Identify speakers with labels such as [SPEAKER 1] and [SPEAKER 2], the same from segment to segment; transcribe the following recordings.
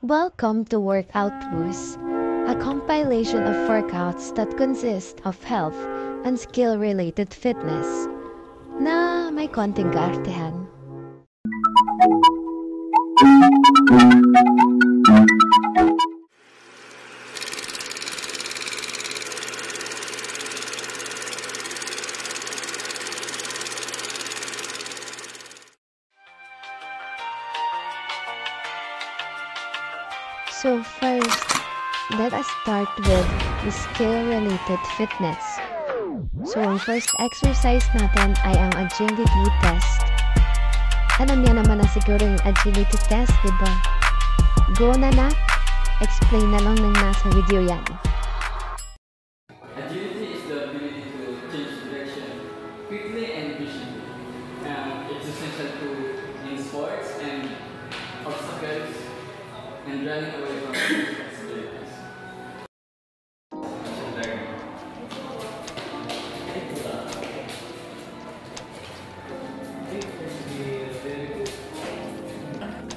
[SPEAKER 1] Welcome to Workout Boost, a compilation of workouts that consist of health and skill-related fitness na may konting kaartehan. So first, let us start with the skill-related fitness. So ang first exercise natin ay ang agility test. Alam niya naman na siguro yung agility test, diba? Go na na! Explain na lang ng nasa video yan.
[SPEAKER 2] Agility is the ability to change direction quickly and efficiently. It's essential in sports and obstacles and running away from responsibilities.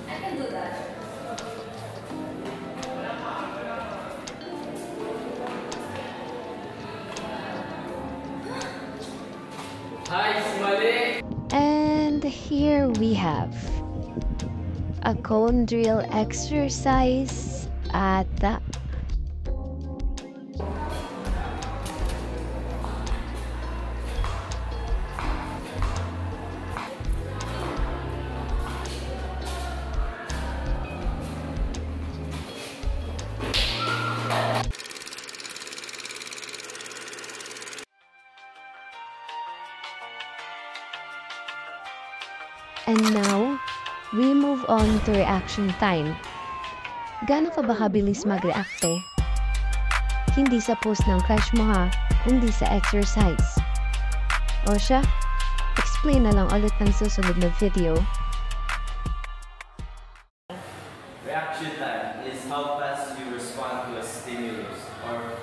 [SPEAKER 3] I can do that.
[SPEAKER 2] Hi, Smiley!
[SPEAKER 1] And here we have a cone drill exercise at the And now, we move on to reaction time. Gaano ka ba kabilis mag-react eh? Hindi sa post ng crush mo ha, kundi sa exercise. O siya, explain na lang ulit ng susunod na video.
[SPEAKER 4] Reaction time is how fast you respond to a stimulus, or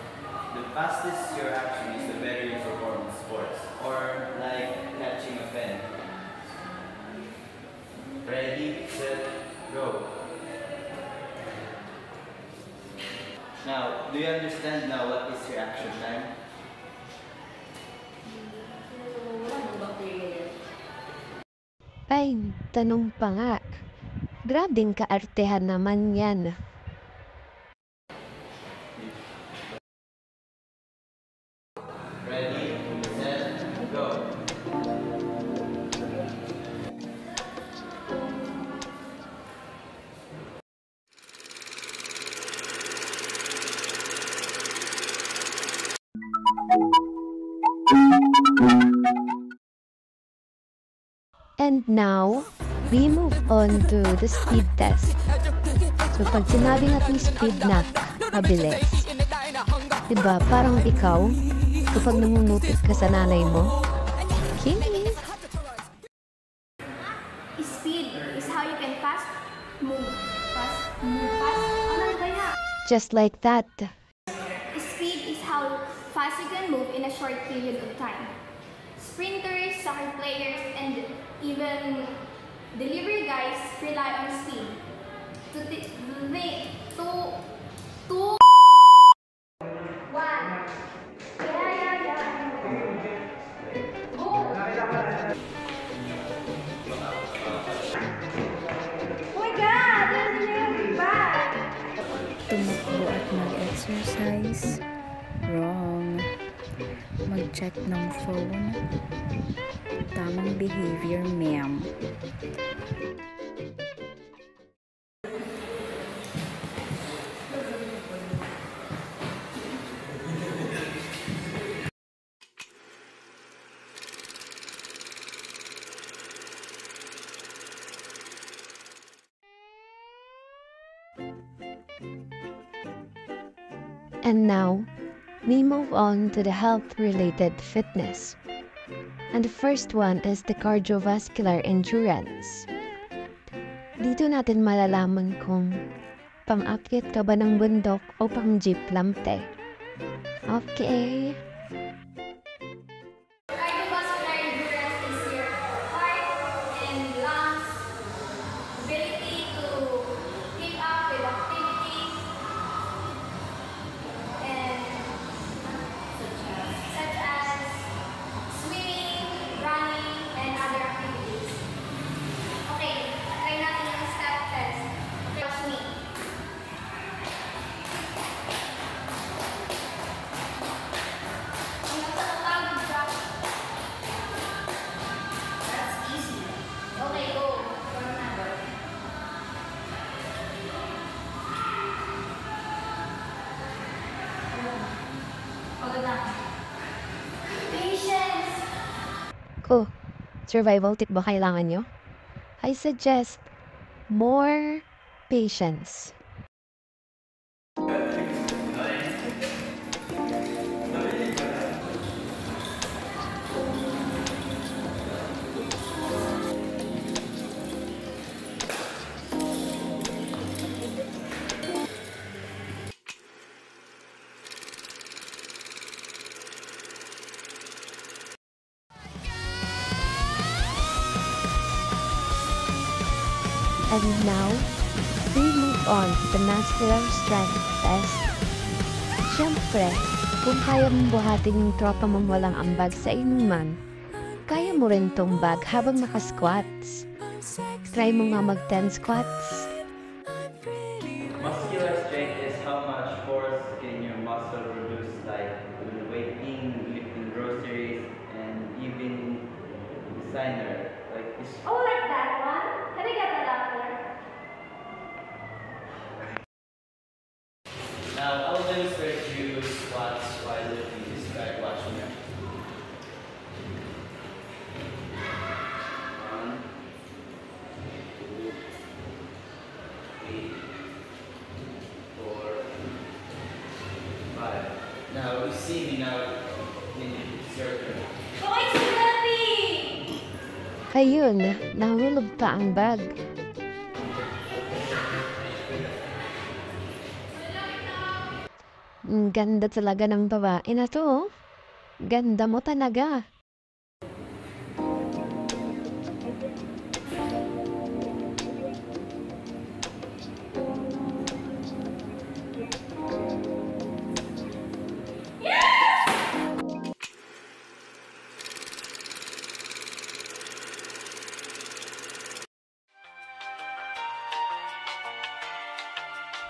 [SPEAKER 4] the fastest your action is the better you perform in sports, or like catching a pen. Ready, set, go. Now, do you understand now what is reaction time?
[SPEAKER 1] Ay, tanong pa nga. Grabing kaartehan naman yan.
[SPEAKER 4] Ready, set, go.
[SPEAKER 1] And now, we move on to the speed test. So pag sinabi natin speed na, mabilis. Diba, parang ikaw, kapag nangunupit ka sa nanay mo, Kimi.
[SPEAKER 3] Speed is how you can move fast. Ano ba yan?
[SPEAKER 1] Just like that.
[SPEAKER 3] Speed is how fast you can move in a short period of time. Sprinters, soccer players, and even delivery guys rely on speed to one. Yeah. Go. Oh my God, that's really bad.
[SPEAKER 5] Tumakbo at mag-exercise. Wrong. Mag-check ng phone. Tamang behavior, ma'am.
[SPEAKER 1] And now, we move on to the health-related fitness. And the first one is the cardiovascular endurance. Dito natin malalaman kung pang-akyat ka ba ng bundok o pang-jeep lamte. Okay.
[SPEAKER 3] Cardiovascular endurance is your heart and lungs ability to keep up with activity
[SPEAKER 1] Ko, survival tip ba kailangan nyo? I suggest more patience. And now, we move on to the muscular strength test. Siyempre, kung kaya mong buhatin yung tropa mong walang ambag sa inuman, kaya mo rin tong bag habang naka-squats. Try mo nga mag-10 squats.
[SPEAKER 4] Muscular strength is how much force can your muscle produce, like weighting, lifting groceries, and even designer. Like this.
[SPEAKER 3] Oh, like that one? Can I get a doctor?
[SPEAKER 4] Now, I'll demonstrate you squats while lifting this guy. Watch me. 1, 2, 3, 4, 5. Now, you see me now. It's your turn.
[SPEAKER 3] Oh, it's heavy!
[SPEAKER 1] Ayun, nahulog pa ang bag. Ang ganda talaga ng babae na to. Oh. Ganda mo talaga.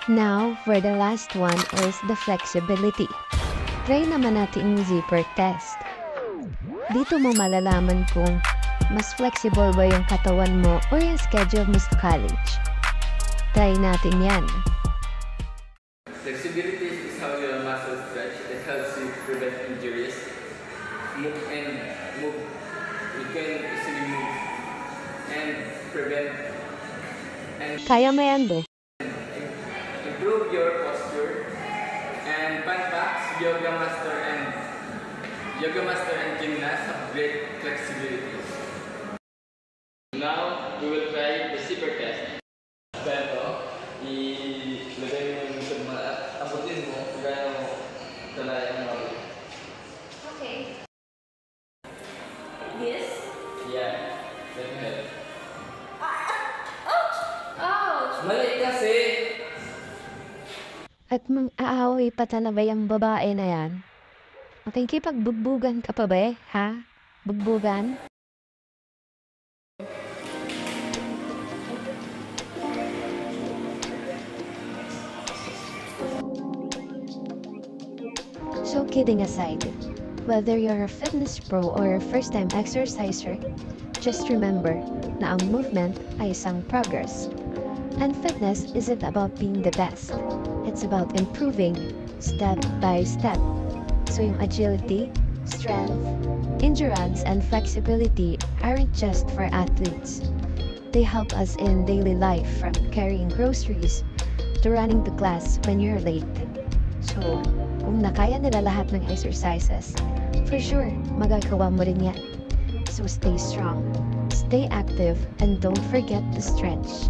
[SPEAKER 1] Now, for the last one is the flexibility. Try naman natin yung zipper test. Dito mo malalaman kung mas flexible ba yung katawan mo o yung schedule mo sa college. Try natin yan.
[SPEAKER 2] Flexibility is how your muscles stretch. It helps you prevent injuries. Move and move. You can easily move and prevent and
[SPEAKER 1] Kaya mo yan, do.
[SPEAKER 2] improve your posture. And fun facts, yoga master and gymnast have great flexibility. Now we will try the zipper test. Pero ilagay mo yung sa mga abutin mo kaya mo talaya ng mga.
[SPEAKER 3] Okay. This?
[SPEAKER 2] Yeah, let me help.
[SPEAKER 3] Ouch!
[SPEAKER 2] Mali kasi!
[SPEAKER 1] At mang-aaway pa talaga yung babae na yan. Makikipagbubugan ka pa ba ha? Bugbugan? So kidding aside, whether you're a fitness pro or a first-time exerciser, just remember na ang movement ay isang progress. And fitness isn't about being the best. It's about improving step by step. So yung agility, strength, endurance, and flexibility aren't just for athletes. They help us in daily life, from carrying groceries to running to class when you're late. So, kung nakaya nila lahat ng exercises, for sure, magagawa mo rin yan. So stay strong, stay active, and don't forget to stretch.